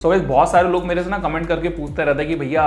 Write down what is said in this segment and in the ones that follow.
Guys बहुत सारे लोग मेरे से ना कमेंट करके पूछते रहते हैं कि भैया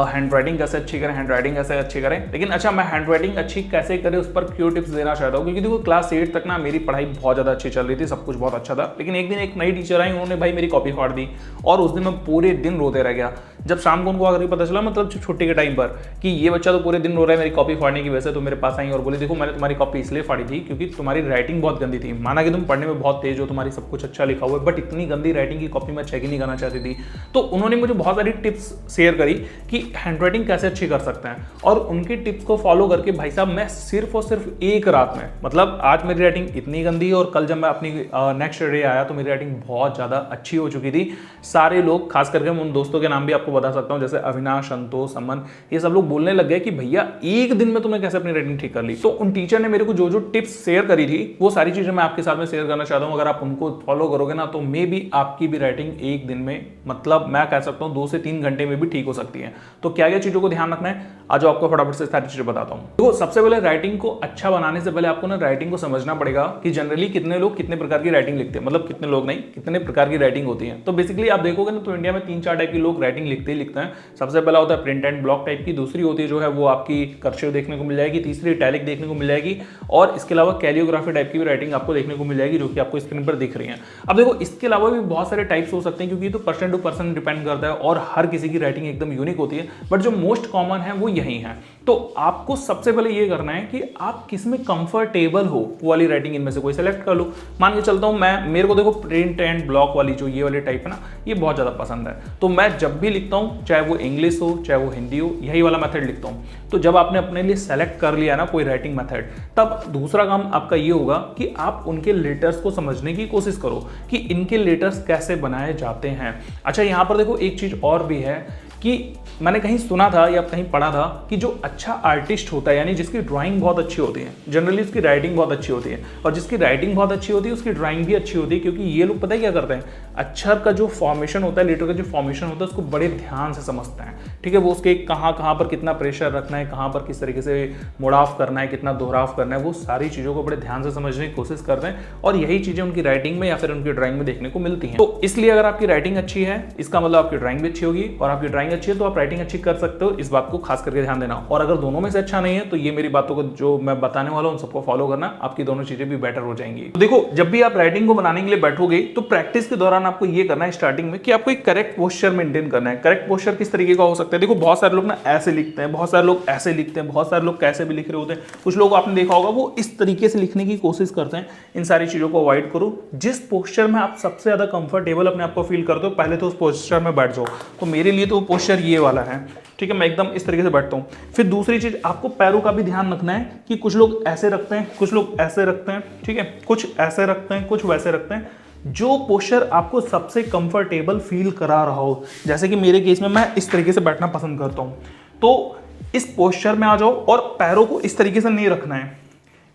हैंड राइटिंग कैसे अच्छी करें, हैंड राइटिंग कैसे अच्छी करें। लेकिन अच्छा, मैं हैंड राइटिंग अच्छी कैसे करें उस पर क्यों टिप्स देना चाहता हूँ, क्योंकि देखो क्लास 8 तक ना मेरी पढ़ाई बहुत ज़्यादा अच्छी चल रही थी, सब कुछ बहुत अच्छा था। लेकिन एक दिन एक नई टीचर आई, उन्होंने भाई मेरी कॉपी फाड़ दी और उस दिन मैं पूरे दिन रोते रह गया। जब शाम को उनको आकर पता चला, मतलब छुट्टी के टाइम पर, कि ये बच्चा तो पूरे दिन रो रहा है मेरी कॉपी फाड़ने की वजह से, तो मेरे पास आई और बोली देखो मैंने तुम्हारी कॉपी इसलिए फाड़ी थी क्योंकि तुम्हारी राइटिंग बहुत गंदी थी। माना कि तुम पढ़ने में बहुत तेज हो, तुम्हारी सब कुछ अच्छा लिखा हुआ है, बट इतनी गंदी राइटिंग की कॉपी मैं चेक ही नहीं करना चाहती थी। तो उन्होंने मुझे बहुत सारी टिप्स शेयर करी कि हैंड राइटिंग कैसे अच्छी कर सकते हैं, और उनकी टिप्स को फॉलो करके भाई साहब मैं सिर्फ और सिर्फ एक रात में, मतलब आज मेरी राइटिंग इतनी गंदी है और कल जब मैं अपनी नेक्स्ट डे आया तो मेरी राइटिंग बहुत ज़्यादा अच्छी हो चुकी थी। सारे लोग, खास करके मैं उन दोस्तों के नाम भी आपको बता सकता हूँ, जैसे अविनाश, संतोष, अमन, ये सब लोग बोलने लग गए कि भैया एक दिन में तुमने कैसे अपनी राइटिंग ठीक कर ली। तो उन टीचर ने मेरे को जो जो टिप्स शेयर करी थी वो सारी चीज़ें मैं आपके साथ में शेयर करना चाहता हूँ। अगर आप उनको फॉलो करोगे ना तो मे बी आपकी भी राइटिंग एक दिन में, मतलब मैं कह सकता हूँ 2 से 3 घंटे में भी ठीक हो सकती है। तो क्या क्या चीज़ों को ध्यान रखना है, आज आपको फटाफट से सारी चीज़ें बताता हूँ। तो सबसे पहले राइटिंग को अच्छा बनाने से पहले आपको ना राइटिंग को समझना पड़ेगा कि जनरली कितने लोग कितने प्रकार की राइटिंग लिखते हैं, मतलब कितने लोग नहीं, कितने प्रकार की राइटिंग होती है। तो बेसिकली आप देखोगे ना तो इंडिया में 3-4 टाइप के लोग राइटिंग लिखते हैं। सबसे पहला होता है प्रिंट एंड ब्लॉक टाइप की, दूसरी होती है जो है वो आपकी कर्सिव देखने को मिल जाएगी, तीसरी इटैलिक देखने को मिल जाएगी, और इसके अलावा कैलियोग्राफी टाइप की भी राइटिंग आपको देखने को मिल जाएगी, जो कि आपको स्क्रीन पर दिख रही है। अब देखो इसके अलावा भी बहुत सारे टाइप्स हो सकते हैं, क्योंकि तो पर्सन टू पर्सन डिपेंड करता है और हर किसी की राइटिंग एकदम यूनिक होती है, बट जो मोस्ट कॉमन है वो यही है। तो आपको सबसे पहले ये करना है कि आप किसमें कंफर्टेबल हो वो वाली राइटिंग इनमें से कोई सेलेक्ट कर लो। मान के चलता हूं मेरे को देखो प्रिंट एंड ब्लॉक वाली जो ये वाली टाइप है ना, ये बहुत ज़्यादा पसंद है। तो मैं जब भी लिखता हूँ, चाहे वो इंग्लिश हो चाहे वो हिंदी हो, यही वाला मेथड लिखता हूँ। तो जब आपने अपने लिए सेलेक्ट कर लिया ना कोई राइटिंग मेथड, तब दूसरा काम आपका ये होगा कि आप उनके लेटर्स को समझने की कोशिश करो कि इनके लेटर्स कैसे बनाए जाते हैं। अच्छा, यहाँ पर देखो एक चीज़ और भी है कि मैंने कहीं सुना था या कहीं पढ़ा था कि जो अच्छा आर्टिस्ट होता है, यानी जिसकी ड्राइंग बहुत अच्छी होती है, जनरली उसकी राइटिंग बहुत अच्छी होती है, और जिसकी राइटिंग बहुत अच्छी होती है उसकी ड्राइंग भी अच्छी होती है। क्योंकि ये लोग पता है क्या करते हैं, अक्षर का जो फॉर्मेशन होता है, लेटर का जो फॉर्मेशन होता है, उसको बड़े ध्यान से समझते हैं। ठीक है, वो उसके कहाँ पर कितना प्रेशर रखना है, कहाँ पर किस तरीके से मुड़ाव करना है, कितना दोहराव करना है, वो सारी चीज़ों को बड़े ध्यान से समझने की कोशिश करते हैं, और यही चीज़ें उनकी राइटिंग में या फिर उनकी ड्राइंग में देखने को मिलती हैं। तो इसलिए अगर आपकी राइटिंग अच्छी है, इसका मतलब आपकी ड्राइंग भी अच्छी होगी, और आपकी ड्राइंग अच्छी है तो आप राइटिंग अच्छी कर सकते हो। इस बात को खास करके ध्यान देना। और अगर दोनों में से अच्छा नहीं है तो ये मेरी बातों को जो मैं बताने वाला हूं उन सबको फॉलो करना, आपकी दोनों चीजें भी बेटर हो जाएंगी। तो देखो, जब भी आप राइटिंग को बनाने के लिए बैठोगे तो प्रैक्टिस के दौरान आपको ये करना है स्टार्टिंग में कि आपको एक करेक्ट पोस्चर मेंटेन करना है। करेक्ट पोस्चर किस तरीके का हो सकता है, देखो बहुत सारे लोग ना ऐसे लिखते हैं, बहुत सारे लोग ऐसे लिखते हैं, बहुत सारे लोग कैसे भी लिख रहे होते हैं, कुछ लोग आपने देखा होगा वो इस तरीके से लिखने की कोशिश करते हैं। इन सारी चीजों को अवॉइड करो। जिस पोस्चर में आप सबसे ज्यादा कंफर्टेबल अपने आप को फील करते हो, पहले तो उस पोस्चर में बैठ जाओ। तो मेरे लिए तो वो पोस्चर ये वाला है। ठीक है, मैं एकदम इस तरीके से बैठता हूँ। फिर दूसरी चीज, आपको पैरों का भी ध्यान रखना है कि कुछ लोग ऐसे रखते हैं, कुछ लोग ऐसे रखते हैं। ठीक है, कुछ ऐसे रखते हैं, कुछ वैसे रखते हैं। जो पोस्चर आपको सबसे कंफर्टेबल फील करा रहा हो, जैसे कि मेरे केस में मैं इस तरीके से बैठना पसंद करता हूँ, तो इस पोस्चर में आ जाओ और पैरों को इस तरीके से नहीं रखना है।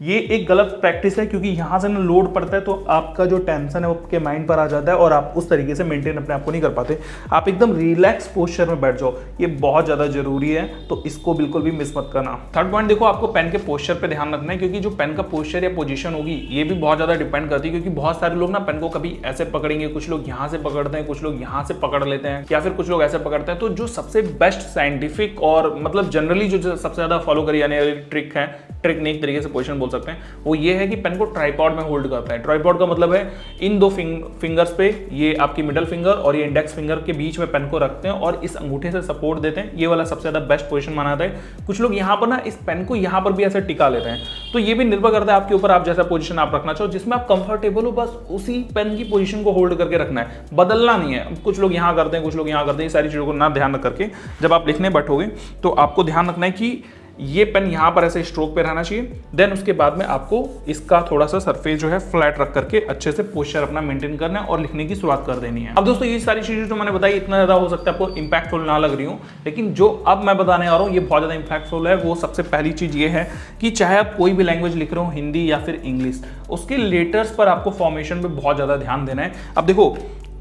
ये एक गलत प्रैक्टिस है, क्योंकि यहाँ से ना लोड पड़ता है तो आपका जो टेंशन है वो आपके माइंड पर आ जाता है और आप उस तरीके से मेंटेन अपने आप को नहीं कर पाते। आप एकदम रिलैक्स पोस्चर में बैठ जाओ, ये बहुत ज़्यादा जरूरी है, तो इसको बिल्कुल भी मिस मत करना। थर्ड पॉइंट, देखो आपको पेन के पोस्चर पे ध्यान रखना है, क्योंकि जो पेन का पोस्चर या पोजीशन होगी ये भी बहुत ज़्यादा डिपेंड करती है। क्योंकि बहुत सारे लोग ना पेन को कभी ऐसे पकड़ेंगे, कुछ लोग यहाँ से पकड़ते हैं, कुछ लोग यहाँ से पकड़ लेते हैं, या फिर कुछ लोग ऐसे पकड़ते हैं। तो जो सबसे बेस्ट साइंटिफिक और मतलब जनरली जो सबसे ज़्यादा फॉलो करी जाने वाली ट्रिक है, ट्रिक नहीं एक तरीके से पोजीशन बोल सकते हैं, वो ये है कि पेन को ट्राइपॉड में होल्ड करता है। ट्राइपॉड का मतलब है इन दो फिंगर्स पे, ये आपकी मिडल फिंगर और ये इंडेक्स फिंगर के बीच में पेन को रखते हैं और इस अंगूठे से सपोर्ट देते हैं। ये वाला सबसे ज्यादा बेस्ट पोजीशन माना जाता है। कुछ लोग यहाँ पर ना इस पेन को यहाँ पर भी ऐसे टिका लेते हैं। तो ये भी निर्भर करता है आपके ऊपर, आप जैसा पोजीशन आप रखना चाहो, जिसमें आप कंफर्टेबल हो, बस उसी पेन की पोजीशन को होल्ड करके रखना है, बदलना नहीं है। कुछ लोग यहाँ करते हैं, कुछ लोग यहाँ करते हैं। ये सारी चीजों को ना ध्यान करके जब आप लिखने बैठोगे तो आपको ध्यान रखना है कि ये पेन यहाँ पर ऐसे स्ट्रोक पे रहना चाहिए। देन उसके बाद में आपको इसका थोड़ा सा सरफेस जो है फ्लैट रख करके अच्छे से पोस्चर अपना मेंटेन करना है और लिखने की शुरुआत कर देनी है। अब दोस्तों, ये सारी चीजें जो मैंने बताई, इतना ज्यादा हो सकता है आपको इंपैक्टफुल ना लग रही हो, लेकिन जो अब मैं बताने आ रहा हूँ ये बहुत ज्यादा इंपैक्टफुल है। वो सबसे पहली चीज ये है कि चाहे आप कोई भी लैंग्वेज लिख रहे हो, हिंदी या फिर इंग्लिश, उसके लेटर्स पर आपको फॉर्मेशन पे बहुत ज्यादा ध्यान देना है। अब देखो,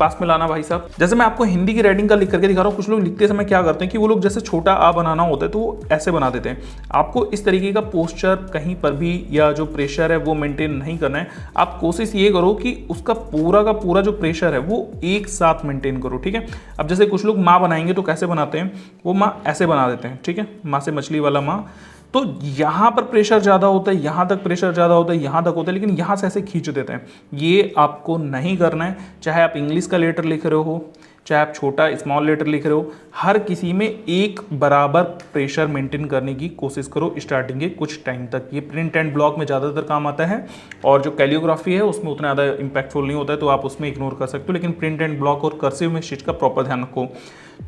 पास में लाना भाई साहब। जैसे मैं आपको हिंदी की राइटिंग का लिख करके दिखा रहा हूँ, कुछ लोग लिखते समय क्या करते हैं कि वो लोग जैसे छोटा आ बनाना होता है तो वो ऐसे बना देते हैं। आपको इस तरीके का पोस्चर कहीं पर भी या जो प्रेशर है वो मेंटेन नहीं करना है। आप कोशिश ये करो कि उसका पूरा का पूरा जो प्रेशर है वो एक साथ मेंटेन करो, ठीक है। अब जैसे कुछ लोग माँ बनाएंगे तो कैसे बनाते हैं, वो माँ ऐसे बना देते हैं, ठीक है, माँ से मछली वाला माँ। तो यहाँ पर प्रेशर ज़्यादा होता है, यहाँ तक प्रेशर ज़्यादा होता है, यहाँ तक होता है, लेकिन यहाँ से ऐसे खींच देते हैं। ये आपको नहीं करना है। चाहे आप इंग्लिश का लेटर लिख रहे हो, चाहे आप छोटा स्मॉल लेटर लिख रहे हो, हर किसी में एक बराबर प्रेशर मेंटेन करने की कोशिश करो स्टार्टिंग के कुछ टाइम तक। ये प्रिंट एंड ब्लॉक में ज़्यादातर काम आता है, और जो कैलियोग्राफी है उसमें उतना ज़्यादा इंपैक्टफुल नहीं होता है, तो आप उसमें इग्नोर कर सकते हो। लेकिन प्रिंट एंड ब्लॉक और कर्सिव में इस चीज़ का प्रॉपर ध्यान रखो।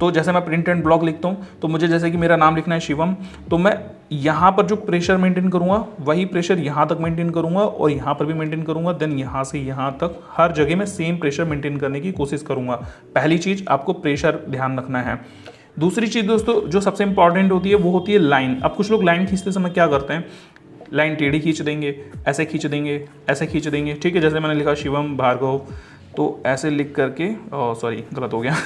तो जैसे मैं प्रिंट एंड ब्लॉक लिखता हूँ तो मुझे जैसे कि मेरा नाम लिखना है शिवम, तो मैं यहाँ पर जो प्रेशर मेंटेन करूँगा वही प्रेशर यहाँ तक मेंटेन करूँगा और यहाँ पर भी मेंटेन करूँगा। देन यहाँ से यहाँ तक हर जगह में सेम प्रेशर मेंटेन करने की कोशिश करूँगा। पहली चीज़ आपको प्रेशर ध्यान रखना है। दूसरी चीज़ दोस्तों जो सबसे इंपॉर्टेंट होती है वो होती है लाइन। अब कुछ लोग लाइन खींचते समय क्या करते हैं, लाइन टेढ़ी खींच देंगे, ऐसे खींच देंगे, ऐसे खींच देंगे, ठीक है। जैसे मैंने लिखा शिवम भार्गव, तो ऐसे लिख करके, सॉरी गलत हो गया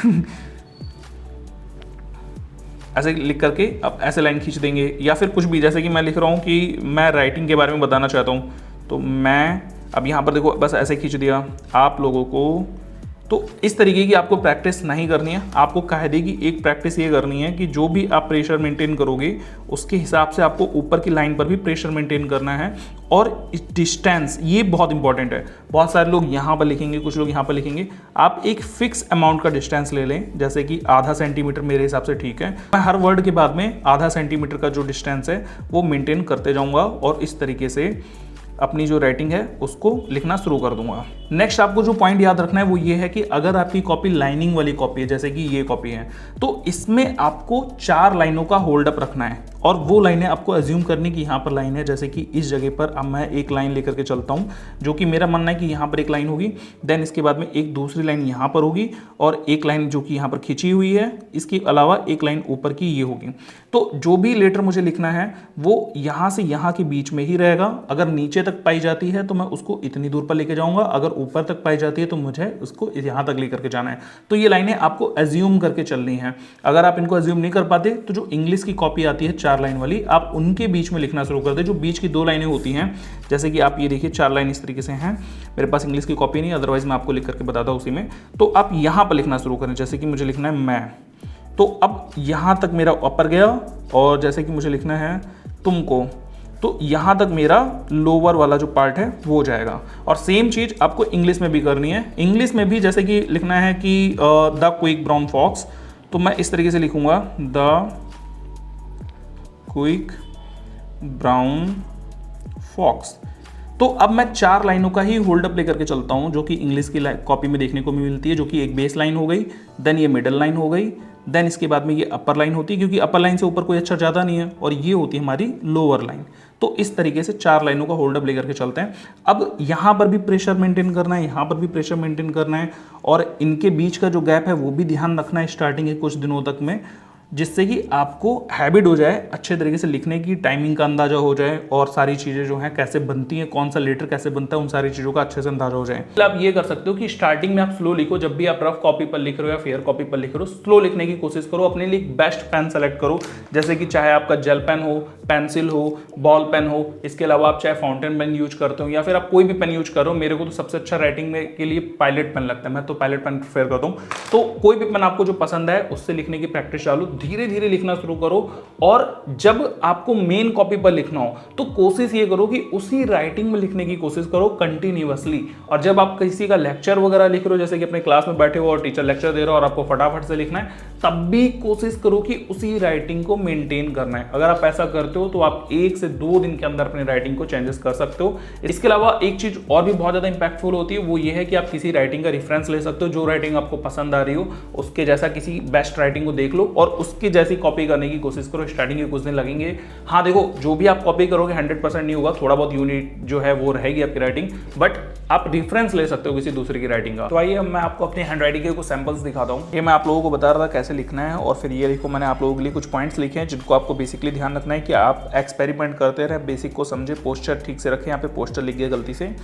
ऐसे लिख करके अब ऐसे लाइन खींच देंगे। या फिर कुछ भी, जैसे कि मैं लिख रहा हूँ कि मैं राइटिंग के बारे में बताना चाहता हूँ, तो मैं अब यहाँ पर देखो बस ऐसे खींच दिया आप लोगों को। तो इस तरीके की आपको प्रैक्टिस नहीं करनी है। आपको कायदे की एक प्रैक्टिस ये करनी है कि जो भी आप प्रेशर मेंटेन करोगे उसके हिसाब से आपको ऊपर की लाइन पर भी प्रेशर मेंटेन करना है। और डिस्टेंस ये बहुत इंपॉर्टेंट है। बहुत सारे लोग यहाँ पर लिखेंगे, कुछ लोग यहाँ पर लिखेंगे। आप एक फिक्स अमाउंट का डिस्टेंस ले लें, जैसे कि आधा सेंटीमीटर मेरे हिसाब से ठीक है। मैं हर वर्ड के बाद में आधा सेंटीमीटर का जो डिस्टेंस है वो मेंटेन करते जाऊँगा और इस तरीके से अपनी जो राइटिंग है उसको लिखना शुरू कर दूंगा। नेक्स्ट आपको जो पॉइंट याद रखना है वो ये है कि अगर आपकी कॉपी लाइनिंग वाली कॉपी है, जैसे कि ये कॉपी है, तो इसमें आपको 4 लाइनों का होल्ड अप रखना है। और वो लाइनें आपको एज्यूम करनी कि यहाँ पर लाइन है, जैसे कि इस जगह पर अब मैं एक लाइन लेकर के चलता हूँ, जो कि मेरा मानना है कि यहाँ पर एक लाइन होगी, देन इसके बाद में एक दूसरी लाइन यहाँ पर होगी और एक लाइन जो कि यहाँ पर खींची हुई है, इसके अलावा एक लाइन ऊपर की ये होगी। तो जो भी लेटर मुझे लिखना है वो यहाँ से यहाँ के बीच में ही रहेगा। अगर नीचे तक पाई जाती है तो मैं उसको इतनी दूर पर लेके जाऊँगा, अगर ऊपर तक पाई जाती है तो मुझे उसको यहाँ तक लेकर के जाना है। तो ये लाइनें आपको एज्यूम करके चलनी है। अगर आप इनको एज्यूम नहीं कर पाते तो जो इंग्लिश की कॉपी आती है 4 लाइन वाली, आप उनके बीच में लिखना शुरू कर दे। जो बीच की 2 लाइनें होती हैं, जैसे कि आप ये देखिए 4 लाइन इस तरीके से हैं। मेरे पास इंग्लिश की कॉपी नहीं, अदरवाइज मैं आपको लिख करके बताता हूँ उसी में। तो आप यहाँ पर लिखना शुरू करें, जैसे कि मुझे लिखना है मैं, तो अब यहाँ तक मेरा अपर गया, और जैसे कि मुझे लिखना है तुमको, तो यहाँ तक मेरा लोअर वाला जो पार्ट है वो हो जाएगा। और सेम चीज़ आपको इंग्लिश में भी करनी है। इंग्लिश में भी जैसे कि लिखना है कि द क्विक ब्राउन फॉक्स, तो मैं इस तरीके से लिखूंगा द क्विक ब्राउन फॉक्स। तो अब मैं 4 लाइनों का ही होल्ड अप लेकर के चलता हूं, जो कि इंग्लिश की कॉपी में देखने को मिलती है, जो कि एक बेस लाइन हो गई, देन ये मिडल लाइन हो गई, देन इसके बाद में ये अपर लाइन होती है, क्योंकि अपर लाइन से ऊपर कोई अक्षर ज़्यादा नहीं है, और ये होती है हमारी लोअर लाइन। तो इस तरीके से 4 लाइनों का होल्ड अप लेकर के चलते हैं। अब यहाँ पर भी प्रेशर मेंटेन करना है, यहाँ पर भी प्रेशर मेंटेन करना है, और इनके बीच का जो गैप है वो भी ध्यान रखना है स्टार्टिंग के कुछ दिनों तक में, जिससे कि आपको हैबिट हो जाए अच्छे तरीके से लिखने की, टाइमिंग का अंदाजा हो जाए, और सारी चीज़ें जो हैं कैसे बनती हैं, कौन सा लेटर कैसे बनता है, उन सारी चीज़ों का अच्छे से अंदाजा हो जाए। आप ये कर सकते हो कि स्टार्टिंग में आप स्लो लिखो। जब भी आप रफ कॉपी पर लिख रहे हो या फेयर कॉपी पर लिख रहे हो, स्लो लिखने की कोशिश करो। अपने लिए एक बेस्ट पेन सेलेक्ट करो, जैसे कि चाहे आपका जेल पेन हो, पेंसिल हो, बॉल पेन हो, इसके अलावा आप चाहे फाउंटेन पेन यूज करते हो या फिर आप कोई भी पेन यूज करो। मेरे को तो सबसे अच्छा राइटिंग में के लिए पायलट पेन लगता है, मैं तो पायलट पेन प्रेफर करता हूँ। तो कोई भी पेन आपको जो पसंद है उससे लिखने की प्रैक्टिस चालू, धीरे धीरे लिखना शुरू करो। और जब आपको मेन कॉपी पर लिखना हो तो कोशिश ये करो कि उसी राइटिंग में लिखने की कोशिश करो कंटिन्यूअसली। और जब आप किसी का लेक्चर वगैरह लिख रहे हो, जैसे कि अपने क्लास में बैठे हो और टीचर लेक्चर दे रहा हो और आपको फटाफट से लिखना है, तब भी कोशिश करो कि उसी राइटिंग को मेंटेन करना है। अगर आप ऐसा करते हो तो आप 1 से 2 दिन के अंदर अपनी राइटिंग को चेंजेस कर सकते हो। इसके अलावा एक चीज और भी बहुत ज्यादा इंपैक्टफुल होती है, वो ये है कि आप किसी राइटिंग का रेफरेंस ले सकते हो। जो राइटिंग आपको पसंद आ रही हो उसके जैसा किसी बेस्ट राइटिंग को देख लो और उसके जैसी कॉपी करने की कोशिश करो। स्टार्टिंग के कुछ दिन लगेंगे। हाँ देखो, जो भी आप कॉपी करोगे 100% नहीं होगा, थोड़ा बहुत यूनिट जो है वो रहेगी आपकी राइटिंग, बट आप रेफरेंस ले सकते हो किसी दूसरे की राइटिंग का। तो आइए मैं आपको अपनी हैंड राइटिंग के कुछ सैंपल्स दिखाता हूँ। ये मैं आप लोगों को बता रहा था कैसे लिखना है, और फिर ये देखो मैंने आप लोगों के लिए कुछ पॉइंट्स लिखे हैं जिनको आपको बेसिकली ध्यान रखना है कि आप एक्सपेरिमेंट करते रहे, बेसिक को समझे, पोस्चर ठीक से रखें। यहाँ पे पोस्टर लिख गया गलती से,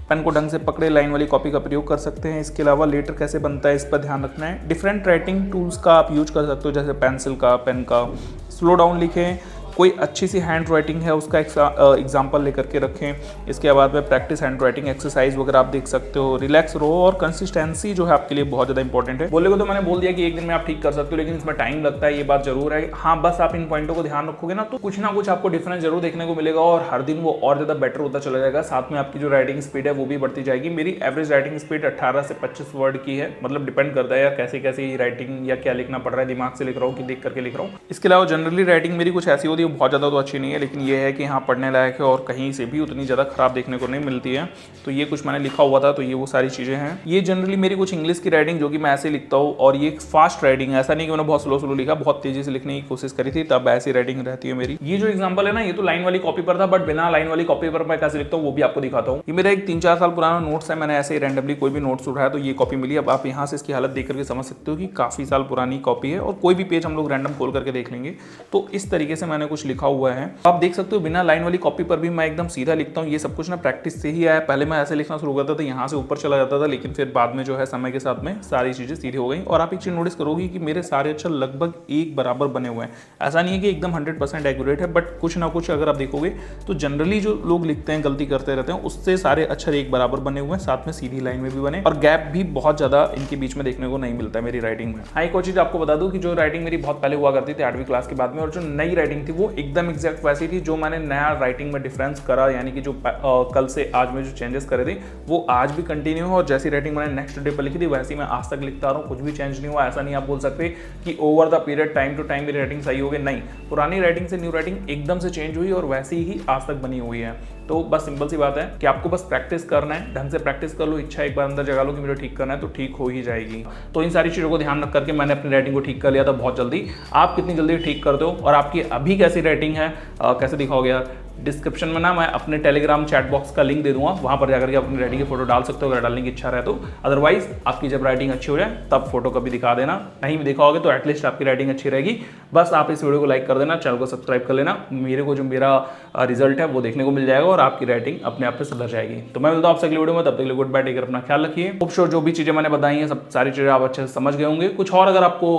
पेन को ढंग से पकड़े, लाइन वाली कॉपी का प्रयोग कर सकते हैं। इसके अलावा लेटर कैसे बनता है इस पर ध्यान रखना है। डिफरेंट राइटिंग टूल्स का आप यूज कर सकते हो, जैसे पेंसिल का, पेन का। स्लो डाउन लिखें, कोई अच्छी सी हैंड राइटिंग है उसका एग्जाम्पल लेकर के रखें। इसके बाद में प्रैक्टिस हैंड राइटिंग एक्सरसाइज वगैरह आप देख सकते हो। रिलैक्स रहो और कंसिस्टेंसी जो है आपके लिए बहुत ज़्यादा इंपॉर्टेंट है। बोले को तो मैंने बोल दिया कि एक दिन में आप ठीक कर सकते हो, लेकिन इसमें टाइम लगता है, ये बात जरूर है। हाँ, बस आप इन पॉइंटों को ध्यान रखोगे ना कुछ ना कुछ आपको डिफरेंस जरूर देखने को मिलेगा और हर दिन वो और ज़्यादा बेटर होता चला जाएगा। साथ में आपकी जो राइटिंग स्पीड है वो भी बढ़ती जाएगी। मेरी एवरेज राइटिंग स्पीड 18 से 25 वर्ड की है, मतलब डिपेंड करता है यार कैसे कैसे राइटिंग या क्या लिखना पड़ रहा है, दिमाग से लिख रहा हूँ कि देख करके लिख रहा हूँ। इसके अलावा जनरली राइटिंग मेरी कुछ ऐसी होती है, बहुत ज़्यादा तो अच्छी नहीं है, लेकिन ये है कि यहाँ पढ़ने लायक है और कहीं से भी उतनी ज़्यादा खराब देखने को नहीं मिलती है। तो ये कुछ मैंने लिखा हुआ था, तो ये वो सारी चीज़ें हैं। ये जनरली मेरी कुछ इंग्लिश की राइटिंग जो कि मैं ऐसे लिखता हूँ, और ये फास्ट राइटिंग है, ऐसा नहीं कि मैंने बहुत स्लो स्लो लिखा, बहुत तेजी से लिखने की कोशिश करी थी, तब ऐसी राइटिंग रहती है मेरी। ये जो एग्जाम्पल है ना, ये तो लाइन वाली कॉपी पर था, बट बिना लाइन वाली कॉपी पर मैं कैसे लिखता हूँ वो भी आपको दिखाता हूँ। ये मेरा एक 3-4 साल पुराना नोट्स है, मैंने ऐसे ही रैंडमली कोई भी नोट्स उठाया तो ये कॉपी मिली। अब आप यहाँ से इसकी हालत देख करके समझ सकते हो कि काफ़ी साल पुरानी कॉपी है, और कोई भी पेज हम लोग रैंडम खोल करके देख लेंगे तो इस तरीके से मैंने कुछ लिखा हुआ है। आप देख सकते हो बिना लाइन वाली कॉपी पर भी मैं एकदम सीधा लिखता हूँ। ये सब कुछ ना प्रैक्टिस से ही आया। पहले मैं ऐसे लिखना शुरू करता था, यहाँ से ऊपर चला जाता था, लेकिन फिर बाद में जो है समय के साथ में सारी चीज़ें सीधी हो गई। और आप एक चीज़ नोटिस करोगे कि मेरे सारे अक्षर लगभग एक बराबर बने हुए हैं। ऐसा नहीं है कि एकदम 100% एक्यूरेट है, बट कुछ ना कुछ अगर आप देखोगे तो जनरली जो लोग लिखते हैं गलती करते रहते हैं, उससे सारे अक्षर एक बराबर बने हुए हैं, साथ में सीधी लाइन में भी बने, और गैप भी बहुत ज़्यादा इनके बीच में देखने को नहीं मिलता है मेरी राइटिंग में। हाँ, एक और चीज़ आपको बता दूँ कि जो राइटिंग मेरी बहुत पहले हुआ करती थी 8वीं क्लास के बाद में, और जो नई राइटिंग थी वो एकदम एग्जैक्ट वैसी थी। जो मैंने नया राइटिंग में डिफरेंस करा, यानी कि जो कल से आज में जो चेंजेस करे थे वो आज भी कंटिन्यू है, और जैसी राइटिंग मैंने नेक्स्ट डे पर लिखी थी वैसी मैं आज तक लिखता रहा हूँ, कुछ भी चेंज नहीं हुआ। ऐसा नहीं आप बोल सकते कि over the period time to time मेरी राइटिंग सही हो गई, नहीं, पुरानी राइटिंग से न्यू राइटिंग एकदम से चेंज हुई और वैसी ही आज तक बनी हुई है। तो बस सिंपल सी बात है कि आपको बस प्रैक्टिस करना है, ढंग से प्रैक्टिस कर लो, इच्छा एक बार अंदर जगा लो कि मुझे ठीक करना है, तो ठीक हो ही जाएगी। तो इन सारी चीज़ों को ध्यान रख करके मैंने अपनी राइटिंग को ठीक कर लिया था बहुत जल्दी। आप कितनी जल्दी ठीक करते हो और आपकी अभी कैसी राइटिंग है, कैसे दिखाओगे यार? डिस्क्रिप्शन में ना मैं अपने टेलीग्राम चैट बॉक्स का लिंक दे दूंगा, वहां पर जाकर के अपनी राइटिंग की फोटो डाल सकते हो अगर डालने की इच्छा रहे तो। अदरवाइज आपकी जब राइटिंग अच्छी हो जाए तब फोटो कभी दिखा देना, नहीं भी दिखाओगे तो एटलीस्ट आपकी राइटिंग अच्छी रहेगी। बस आप इस वीडियो को लाइक कर देना, चैनल को सब्सक्राइब कर लेना, मेरे को जो मेरा रिजल्ट है वो देखने को मिल जाएगा और आपकी राइटिंग अपने आप से सुधर जाएगी। तो मैं मिलता हूं आपसे अगली वीडियो में, तब तक गुड बाय, टेक केयर, अपना ख्याल रखिए। होप श्योर जो भी चीजें मैंने बताई हैं सब सारी चीजें आप अच्छे से समझ गए होंगे। कुछ और अगर आपको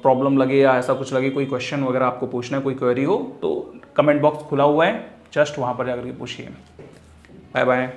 प्रॉब्लम लगे या ऐसा कुछ लगे, कोई क्वेश्चन वगैरह आपको पूछना है, कोई क्वेरी हो, तो कमेंट बॉक्स खुला हुआ है, जस्ट वहां पर जाकर के पूछिए। Bye bye.